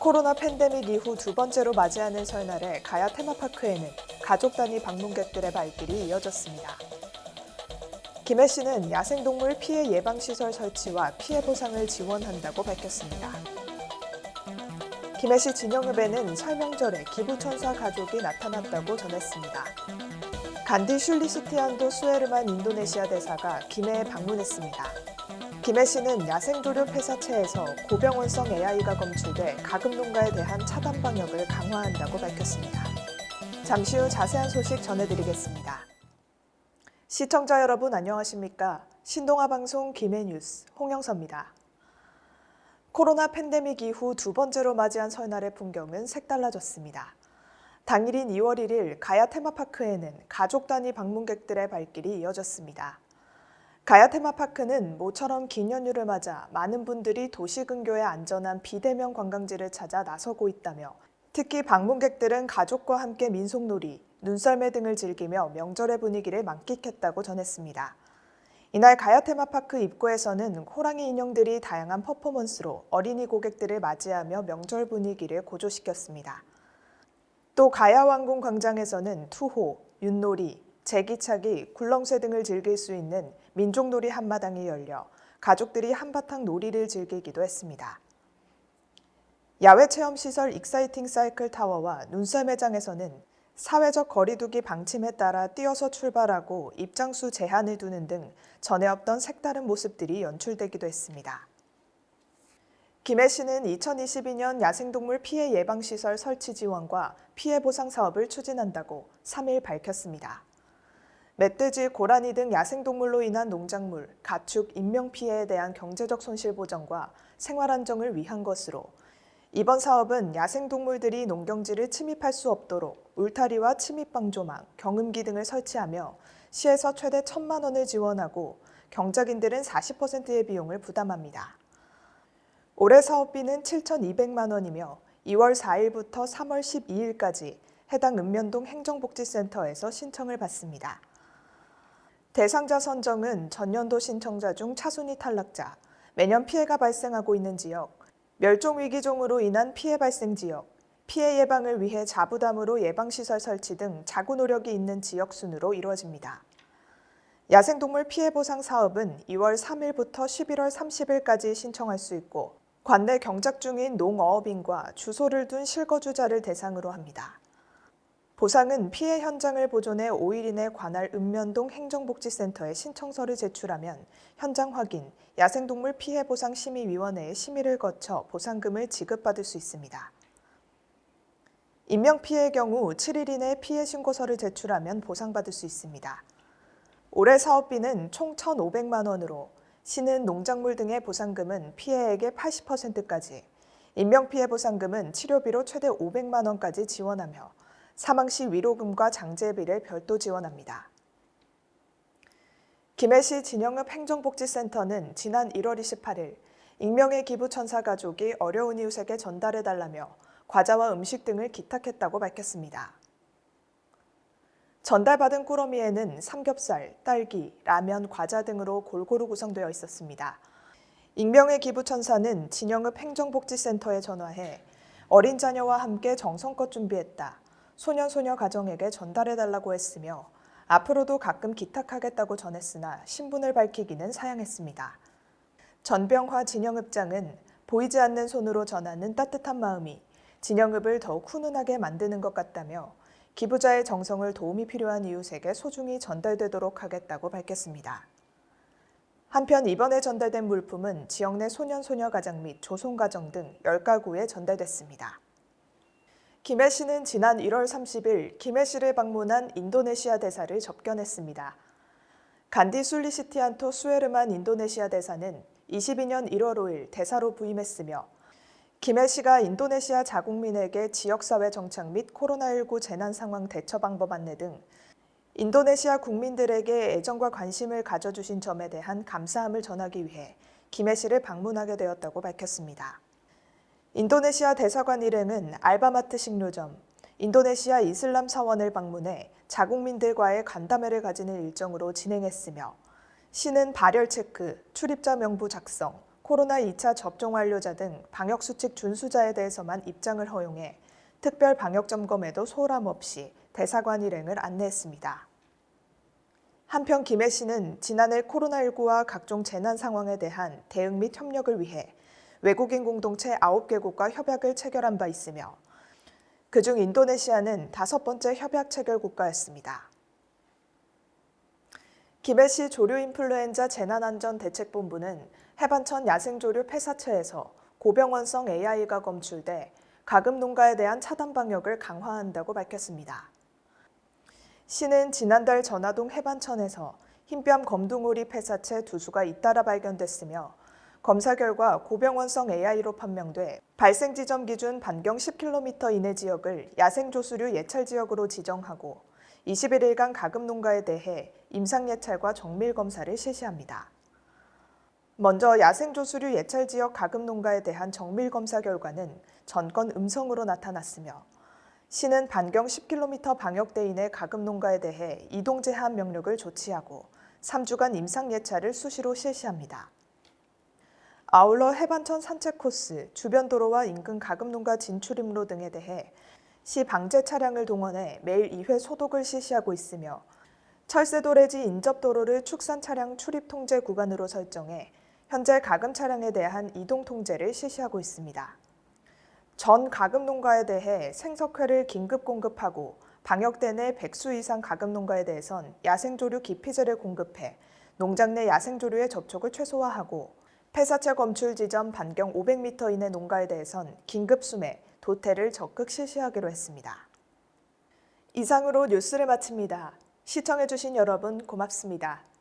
코로나 팬데믹 이후 두 번째로 맞이하는 설날에 가야 테마파크에는 가족 단위 방문객들의 발길이 이어졌습니다. 김해 씨는 야생동물 피해 예방시설 설치와 피해 보상을 지원한다고 밝혔습니다. 김해 씨 진영읍에는 설명절에 기부천사 가족이 나타났다고 전했습니다. 간디 슐리시티안도 수에르만 인도네시아 대사가 김해에 방문했습니다. 김해 씨는 야생도료 폐사체에서 고병원성 AI가 검출돼 가금농가에 대한 차단 방역을 강화한다고 밝혔습니다. 잠시 후 자세한 소식 전해드리겠습니다. 시청자 여러분 안녕하십니까? 신동아 방송 김해 뉴스 홍영서입니다. 코로나 팬데믹 이후 두 번째로 맞이한 설날의 풍경은 색달라졌습니다. 당일인 2월 1일 가야 테마파크에는 가족 단위 방문객들의 발길이 이어졌습니다. 가야 테마파크는 모처럼 긴 연휴를 맞아 많은 분들이 도시 근교의 안전한 비대면 관광지를 찾아 나서고 있다며 특히 방문객들은 가족과 함께 민속놀이, 눈썰매 등을 즐기며 명절의 분위기를 만끽했다고 전했습니다. 이날 가야 테마파크 입구에서는 호랑이 인형들이 다양한 퍼포먼스로 어린이 고객들을 맞이하며 명절 분위기를 고조시켰습니다. 또 가야 왕궁 광장에서는 투호, 윷놀이, 제기차기, 굴렁쇠 등을 즐길 수 있는 민족놀이 한마당이 열려 가족들이 한바탕 놀이를 즐기기도 했습니다. 야외체험시설 익사이팅 사이클 타워와 눈썰매장에서는 사회적 거리두기 방침에 따라 뛰어서 출발하고 입장수 제한을 두는 등 전에 없던 색다른 모습들이 연출되기도 했습니다. 김해 씨는 2022년 야생동물 피해 예방시설 설치 지원과 피해 보상 사업을 추진한다고 3일 밝혔습니다. 멧돼지, 고라니 등 야생동물로 인한 농작물, 가축, 인명피해에 대한 경제적 손실 보전과 생활 안정을 위한 것으로 이번 사업은 야생동물들이 농경지를 침입할 수 없도록 울타리와 침입방조망, 경운기 등을 설치하며 시에서 최대 1,000만 원을 지원하고 경작인들은 40%의 비용을 부담합니다. 올해 사업비는 7,200만 원이며 2월 4일부터 3월 12일까지 해당 읍면동 행정복지센터에서 신청을 받습니다. 대상자 선정은 전년도 신청자 중 차순위 탈락자, 매년 피해가 발생하고 있는 지역, 멸종위기종으로 인한 피해 발생 지역, 피해 예방을 위해 자부담으로 예방시설 설치 등 자구 노력이 있는 지역 순으로 이루어집니다. 야생동물 피해 보상 사업은 2월 3일부터 11월 30일까지 신청할 수 있고 관내 경작 중인 농어업인과 주소를 둔 실거주자를 대상으로 합니다. 보상은 피해 현장을 보존해 5일 이내 관할 읍면동 행정복지센터에 신청서를 제출하면 현장 확인, 야생동물 피해보상심의위원회의 심의를 거쳐 보상금을 지급받을 수 있습니다. 인명피해의 경우 7일 이내 피해 신고서를 제출하면 보상받을 수 있습니다. 올해 사업비는 총 1,500만 원으로 시는 농작물 등의 보상금은 피해액의 80%까지, 인명피해 보상금은 치료비로 최대 500만 원까지 지원하며 사망 시 위로금과 장제비를 별도 지원합니다. 김해시 진영읍 행정복지센터는 지난 1월 28일 익명의 기부천사 가족이 어려운 이웃에게 전달해달라며 과자와 음식 등을 기탁했다고 밝혔습니다. 전달받은 꾸러미에는 삼겹살, 딸기, 라면, 과자 등으로 골고루 구성되어 있었습니다. 익명의 기부천사는 진영읍 행정복지센터에 전화해 어린 자녀와 함께 정성껏 준비했다. 소년소녀 가정에게 전달해달라고 했으며 앞으로도 가끔 기탁하겠다고 전했으나 신분을 밝히기는 사양했습니다. 전병화 진영읍장은 보이지 않는 손으로 전하는 따뜻한 마음이 진영읍을 더욱 훈훈하게 만드는 것 같다며 기부자의 정성을 도움이 필요한 이웃에게 소중히 전달되도록 하겠다고 밝혔습니다. 한편 이번에 전달된 물품은 지역 내 소년소녀 가정 및 조손가정 등 10가구에 전달됐습니다. 김해 씨는 지난 1월 30일 김해 씨를 방문한 인도네시아 대사를 접견했습니다. 간디 슐리시티안토 수에르만 인도네시아 대사는 22년 1월 5일 대사로 부임했으며 김해 씨가 인도네시아 자국민에게 지역사회 정착 및 코로나19 재난 상황 대처 방법 안내 등 인도네시아 국민들에게 애정과 관심을 가져주신 점에 대한 감사함을 전하기 위해 김해 씨를 방문하게 되었다고 밝혔습니다. 인도네시아 대사관 일행은 알바마트 식료점, 인도네시아 이슬람 사원을 방문해 자국민들과의 간담회를 가지는 일정으로 진행했으며 시는 발열 체크, 출입자 명부 작성, 코로나 2차 접종 완료자 등 방역수칙 준수자에 대해서만 입장을 허용해 특별 방역점검에도 소홀함 없이 대사관 일행을 안내했습니다. 한편 김해 시는 지난해 코로나19와 각종 재난 상황에 대한 대응 및 협력을 위해 외국인 공동체 9개국과 협약을 체결한 바 있으며 그중 인도네시아는 5번째 협약 체결 국가였습니다. 김해시 조류인플루엔자 재난안전대책본부는 해반천 야생조류 폐사체에서 고병원성 AI가 검출돼 가금 농가에 대한 차단 방역을 강화한다고 밝혔습니다. 시는 지난달 전화동 해반천에서 흰뺨 검둥오리 폐사체 2수가 잇따라 발견됐으며 검사 결과 고병원성 AI로 판명돼 발생 지점 기준 반경 10km 이내 지역을 야생조수류 예찰 지역으로 지정하고 21일간 가금 농가에 대해 임상 예찰과 정밀 검사를 실시합니다. 먼저 야생조수류 예찰 지역 가금 농가에 대한 정밀 검사 결과는 전건 음성으로 나타났으며 시는 반경 10km 방역대 이내 가금 농가에 대해 이동 제한 명령을 조치하고 3주간 임상 예찰을 수시로 실시합니다. 아울러 해반천 산책 코스, 주변 도로와 인근 가금 농가 진출입로 등에 대해 시 방제 차량을 동원해 매일 2회 소독을 실시하고 있으며 철새도래지 인접도로를 축산 차량 출입 통제 구간으로 설정해 현재 가금 차량에 대한 이동 통제를 실시하고 있습니다. 전 가금 농가에 대해 생석회를 긴급 공급하고 방역대 내 100수 이상 가금 농가에 대해선 야생조류 기피제를 공급해 농장 내 야생조류의 접촉을 최소화하고 폐사체 검출 지점 반경 500m 이내 농가에 대해선 긴급 수매, 도태를 적극 실시하기로 했습니다. 이상으로 뉴스를 마칩니다. 시청해주신 여러분 고맙습니다.